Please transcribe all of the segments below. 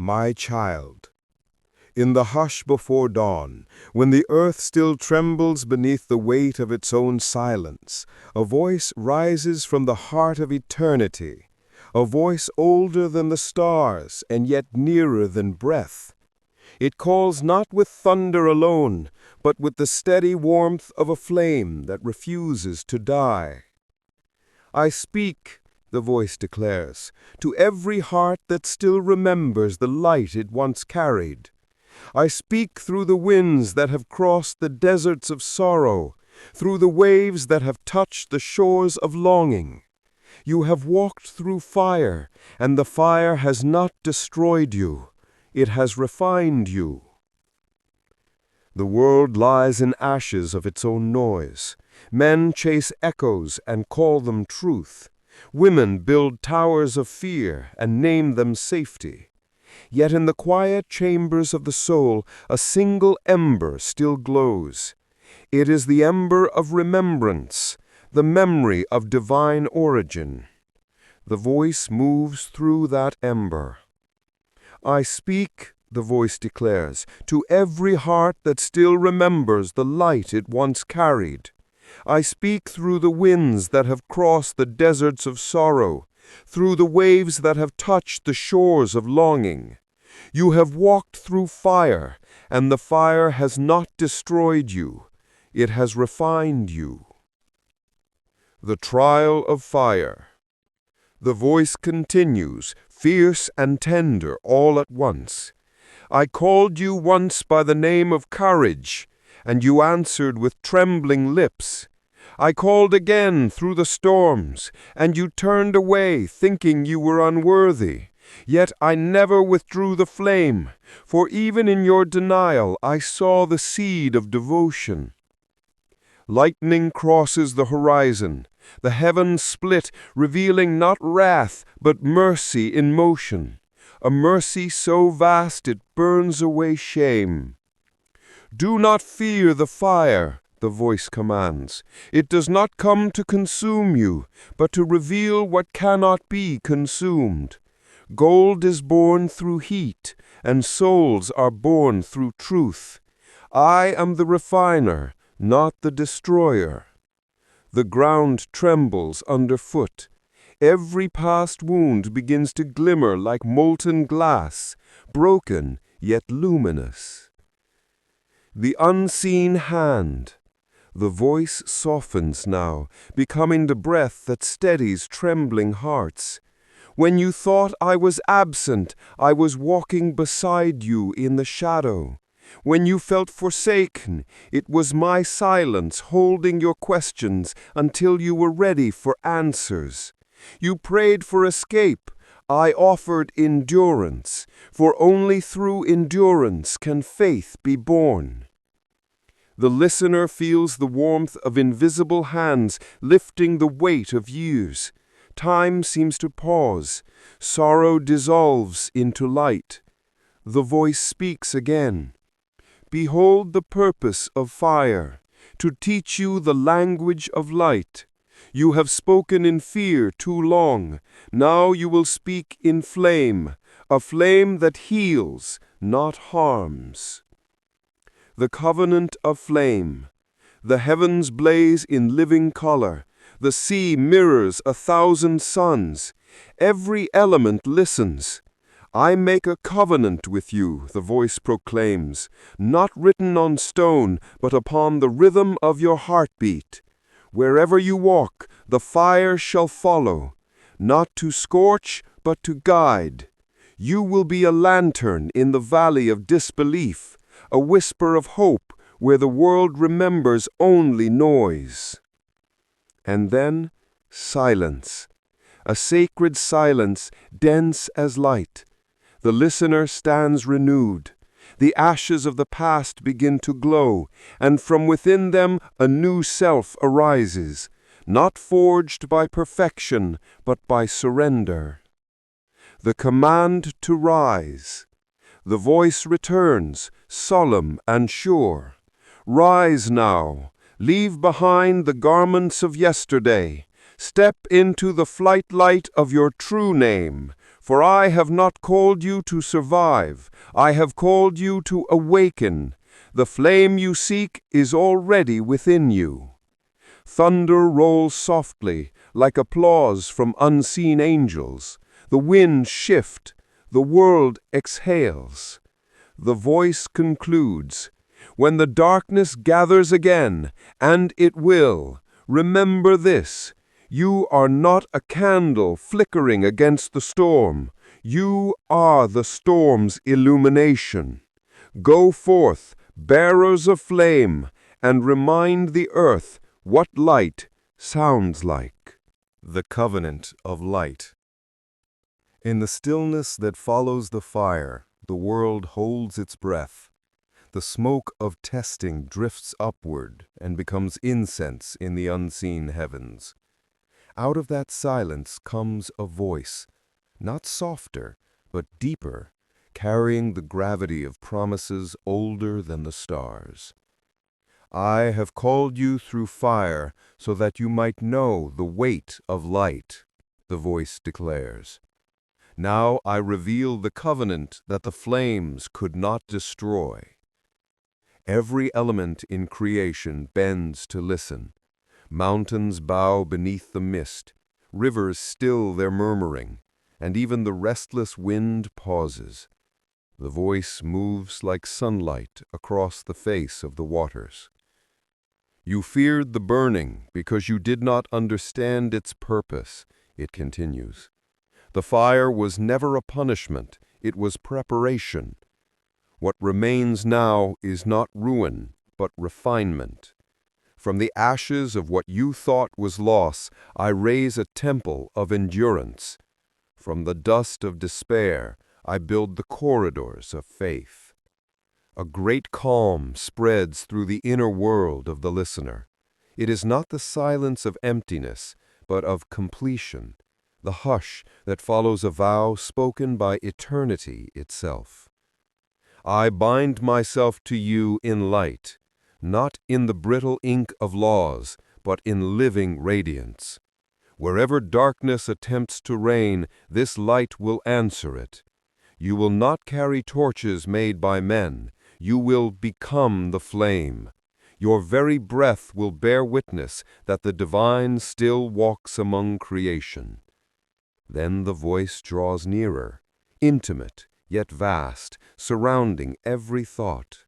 my child. In the hush before dawn, when the earth still trembles beneath the weight of its own silence, a voice rises from the heart of eternity, a voice older than the stars and yet nearer than breath. It calls not with thunder alone, but with the steady warmth of a flame that refuses to die. I speak, the voice declares, to every heart that still remembers the light it once carried. I speak through the winds that have crossed the deserts of sorrow, through the waves that have touched the shores of longing. You have walked through fire, and the fire has not destroyed you. It has refined you. The world lies in ashes of its own noise. Men chase echoes and call them truth. Women build towers of fear and name them safety. Yet in the quiet chambers of the soul, a single ember still glows. It is the ember of remembrance, the memory of divine origin. The voice moves through that ember. I speak, the voice declares, to every heart that still remembers the light it once carried. I speak through the winds that have crossed the deserts of sorrow, through the waves that have touched the shores of longing. You have walked through fire, and the fire has not destroyed you. It has refined you. The trial of fire. The voice continues, fierce and tender all at once. I called you once by the name of courage, and you answered with trembling lips. I called again through the storms, and you turned away, thinking you were unworthy. Yet I never withdrew the flame, for even in your denial I saw the seed of devotion. Lightning crosses the horizon. The heavens split, revealing not wrath, but mercy in motion, a mercy so vast it burns away shame. Do not fear the fire, the voice commands. It does not come to consume you, but to reveal what cannot be consumed. Gold is born through heat, and souls are born through truth. I am the refiner, not the destroyer. The ground trembles underfoot. Every past wound begins to glimmer like molten glass, broken yet luminous. The unseen hand. The voice softens now, becoming the breath that steadies trembling hearts. When you thought I was absent, I was walking beside you in the shadow. When you felt forsaken, it was my silence holding your questions until you were ready for answers. You prayed for escape. I offered endurance, for only through endurance can faith be born. The listener feels the warmth of invisible hands lifting the weight of years. Time seems to pause. Sorrow dissolves into light. The voice speaks again. Behold the purpose of fire, to teach you the language of light. You have spoken in fear too long. Now you will speak in flame, a flame that heals, not harms. The covenant of flame. The heavens blaze in living color. The sea mirrors 1,000 suns. Every element listens. I make a covenant with you, the voice proclaims, not written on stone, but upon the rhythm of your heartbeat. Wherever you walk, the fire shall follow, not to scorch, but to guide. You will be a lantern in the valley of disbelief, a whisper of hope where the world remembers only noise. And then, silence, a sacred silence dense as light. The listener stands renewed. The ashes of the past begin to glow, and from within them a new self arises, not forged by perfection, but by surrender. The command to rise. The voice returns, solemn and sure. Rise now, leave behind the garments of yesterday. Step into the flight light of your true name, For I have not called you to survive, I have called you to awaken. The flame you seek is already within you. Thunder rolls softly, like applause from unseen angels. The winds shift, the world exhales. The voice concludes, "When the darkness gathers again, and it will, remember this: you are not a candle flickering against the storm. You are the storm's illumination. Go forth, bearers of flame, and remind the earth what light sounds like." The Covenant of Light. In the stillness that follows the fire, the world holds its breath. The smoke of testing drifts upward and becomes incense in the unseen heavens. Out of that silence comes a voice, not softer, but deeper, carrying the gravity of promises older than the stars. "I have called you through fire so that you might know the weight of light," the voice declares. "Now I reveal the covenant that the flames could not destroy." Every element in creation bends to listen. Mountains bow beneath the mist, rivers still their murmuring, and even the restless wind pauses. The voice moves like sunlight across the face of the waters. "You feared the burning because you did not understand its purpose," it continues. "The fire was never a punishment, it was preparation. What remains now is not ruin, but refinement. From the ashes of what you thought was loss, I raise a temple of endurance. From the dust of despair, I build the corridors of faith." A great calm spreads through the inner world of the listener. It is not the silence of emptiness, but of completion, the hush that follows a vow spoken by eternity itself. "I bind myself to you in light, not in the brittle ink of laws, but in living radiance. Wherever darkness attempts to reign, this light will answer it. You will not carry torches made by men. You will become the flame. Your very breath will bear witness that the divine still walks among creation." Then the voice draws nearer, intimate yet vast, surrounding every thought.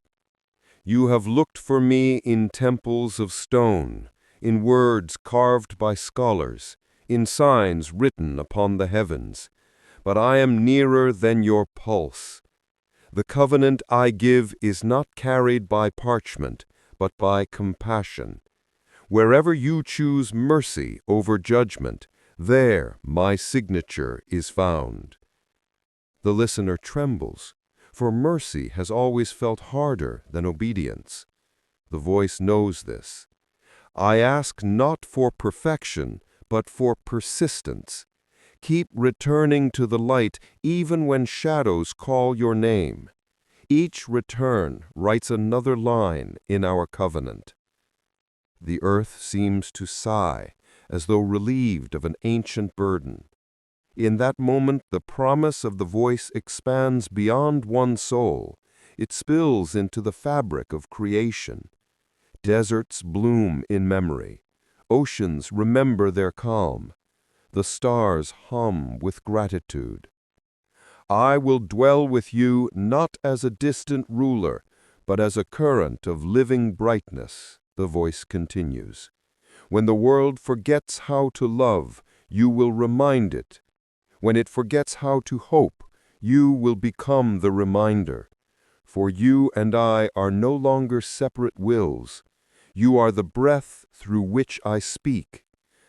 "You have looked for me in temples of stone, in words carved by scholars, in signs written upon the heavens. But I am nearer than your pulse. The covenant I give is not carried by parchment, but by compassion. Wherever you choose mercy over judgment, there my signature is found." The listener trembles, for mercy has always felt harder than obedience. The voice knows this. "I ask not for perfection, but for persistence. Keep returning to the light even when shadows call your name. Each return writes another line in our covenant." The earth seems to sigh, as though relieved of an ancient burden. In that moment, the promise of the voice expands beyond one soul. It spills into the fabric of creation. Deserts bloom in memory. Oceans remember their calm. The stars hum with gratitude. "I will dwell with you not as a distant ruler, but as a current of living brightness," the voice continues. "When the world forgets how to love, you will remind it. When it forgets how to hope, you will become the reminder. For you and I are no longer separate wills. You are the breath through which I speak,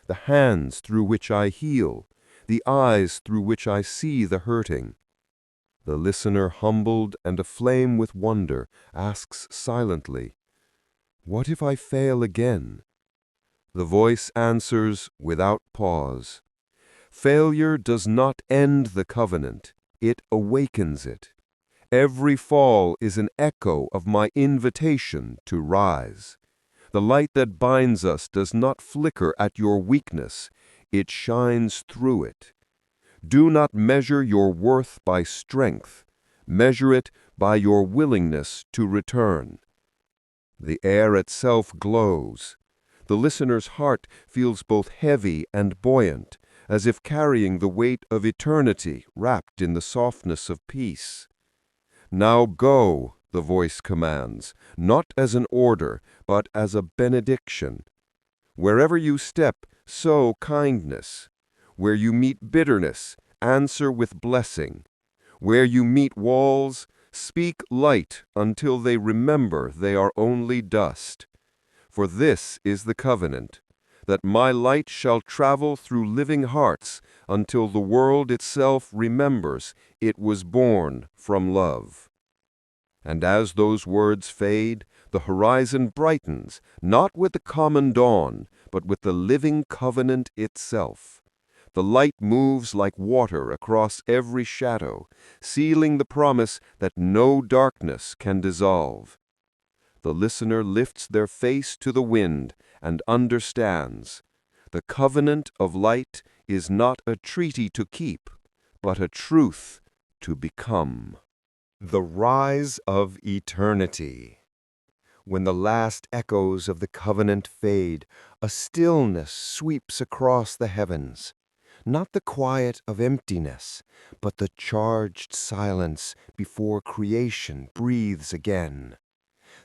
the hands through which I heal, the eyes through which I see the hurting." The listener, humbled and aflame with wonder, asks silently, "What if I fail again?" The voice answers without pause, "Failure does not end the covenant, it awakens it. Every fall is an echo of my invitation to rise. The light that binds us does not flicker at your weakness, it shines through it. Do not measure your worth by strength. Measure it by your willingness to return. The air itself glows. The listener's heart feels both heavy and buoyant, as if carrying the weight of eternity wrapped in the softness of peace. Now go, the voice commands, not as an order, but as a benediction. Wherever you step, sow kindness. Where you meet bitterness, answer with blessing. Where you meet walls, speak light until they remember they are only dust. For this is the covenant, that my light shall travel through living hearts until the world itself remembers it was born from love. And as those words fade, the horizon brightens, not with the common dawn, but with the living covenant itself. The light moves like water across every shadow, sealing the promise that no darkness can dissolve. The listener lifts their face to the wind and understands. The covenant of light is not a treaty to keep, but a truth to become. The rise of eternity. When the last echoes of the covenant fade, a stillness sweeps across the heavens. Not the quiet of emptiness, but the charged silence before creation breathes again.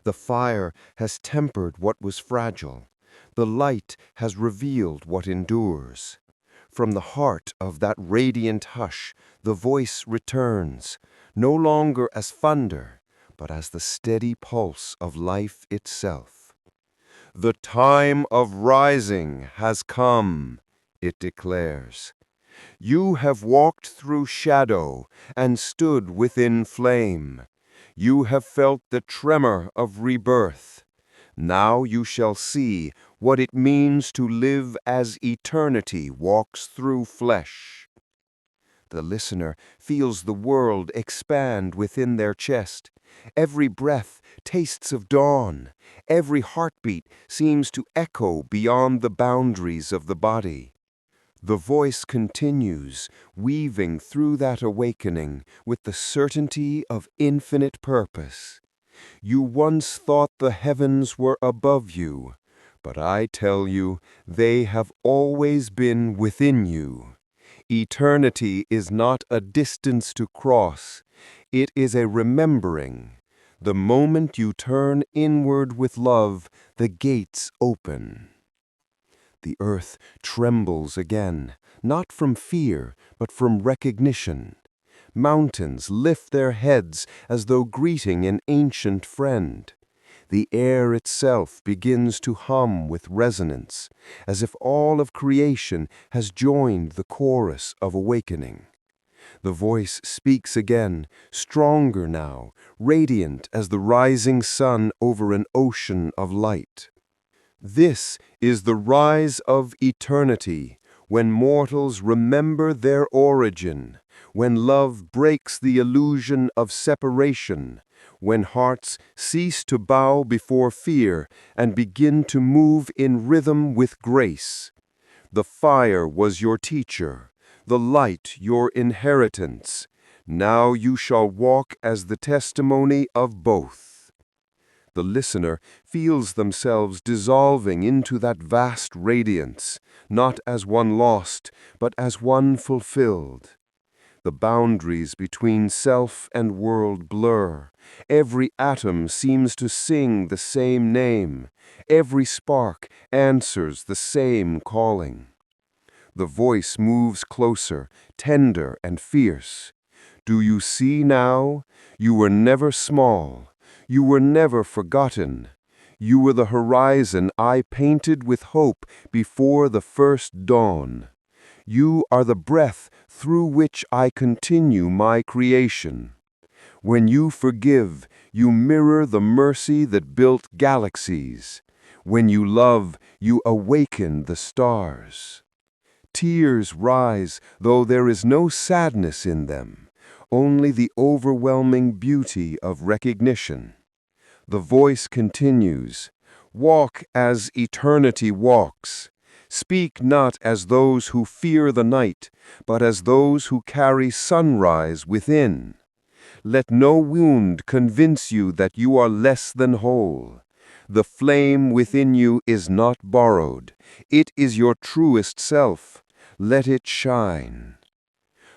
The fire has tempered what was fragile. The light has revealed what endures. From the heart of that radiant hush, the voice returns, no longer as thunder, but as the steady pulse of life itself. The time of rising has come, it declares. You have walked through shadow and stood within flame. You have felt the tremor of rebirth. Now you shall see what it means to live as eternity walks through flesh. The listener feels the world expand within their chest. Every breath tastes of dawn. Every heartbeat seems to echo beyond the boundaries of the body. The voice continues, weaving through that awakening with the certainty of infinite purpose. You once thought the heavens were above you, but I tell you, they have always been within you. Eternity is not a distance to cross. It is a remembering. The moment you turn inward with love, the gates open. The earth trembles again, not from fear, but from recognition. Mountains lift their heads as though greeting an ancient friend. The air itself begins to hum with resonance, as if all of creation has joined the chorus of awakening. The voice speaks again, stronger now, radiant as the rising sun over an ocean of light. This is the rise of eternity, when mortals remember their origin, when love breaks the illusion of separation, when hearts cease to bow before fear and begin to move in rhythm with grace. The fire was your teacher, the light your inheritance. Now you shall walk as the testimony of both. The listener feels themselves dissolving into that vast radiance, not as one lost, but as one fulfilled. The boundaries between self and world blur. Every atom seems to sing the same name. Every spark answers the same calling. The voice moves closer, tender and fierce. Do you see now? You were never small. You were never forgotten. You were the horizon I painted with hope before the first dawn. You are the breath through which I continue my creation. When you forgive, you mirror the mercy that built galaxies. When you love, you awaken the stars. Tears rise, though there is no sadness in them, only the overwhelming beauty of recognition. The voice continues, walk as eternity walks. Speak not as those who fear the night, but as those who carry sunrise within. Let no wound convince you that you are less than whole. The flame within you is not borrowed. It is your truest self. Let it shine.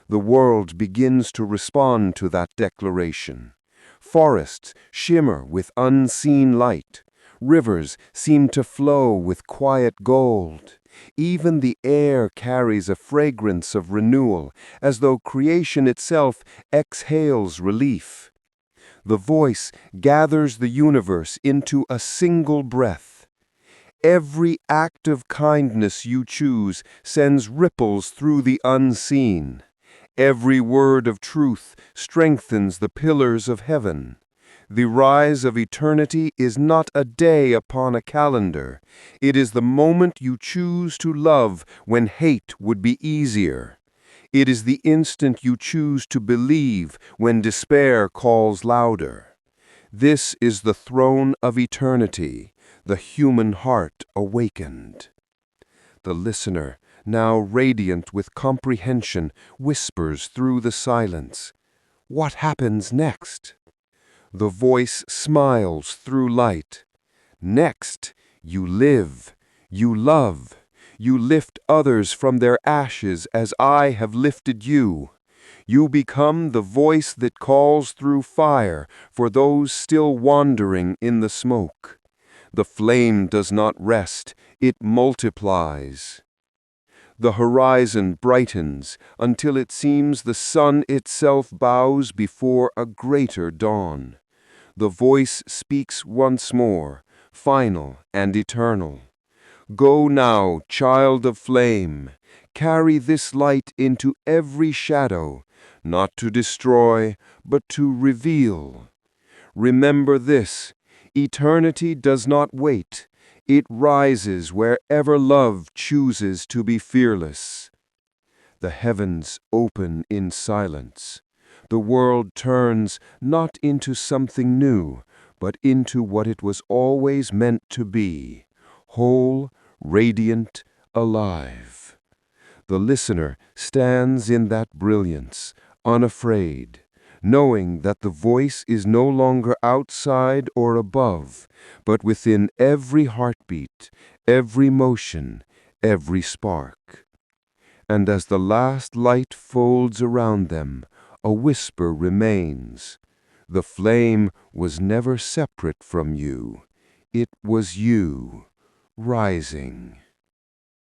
The world begins to respond to that declaration. Forests shimmer with unseen light. Rivers seem to flow with quiet gold. Even the air carries a fragrance of renewal, as though creation itself exhales relief. The voice gathers the universe into a single breath. Every act of kindness you choose sends ripples through the unseen. Every word of truth strengthens the pillars of heaven. The rise of eternity is not a day upon a calendar. It is the moment you choose to love when hate would be easier. It is the instant you choose to believe when despair calls louder. This is the throne of eternity, the human heart awakened. The listener, now radiant with comprehension, whispers through the silence, "What happens next?" The voice smiles through light. "Next, you live, you love, you lift others from their ashes as I have lifted you. You become the voice that calls through fire for those still wandering in the smoke. The flame does not rest, it multiplies. The horizon brightens until it seems the sun itself bows before a greater dawn. The voice speaks once more, final and eternal. Go now, child of flame, carry this light into every shadow, not to destroy, but to reveal. Remember this, eternity does not wait. It rises wherever love chooses to be fearless. The heavens open in silence. The world turns not into something new, but into what it was always meant to be, whole, radiant, alive. The listener stands in that brilliance, unafraid, knowing that the voice is no longer outside or above, but within every heartbeat, every motion, every spark. And as the last light folds around them, a whisper remains. The flame was never separate from you. It was you, rising.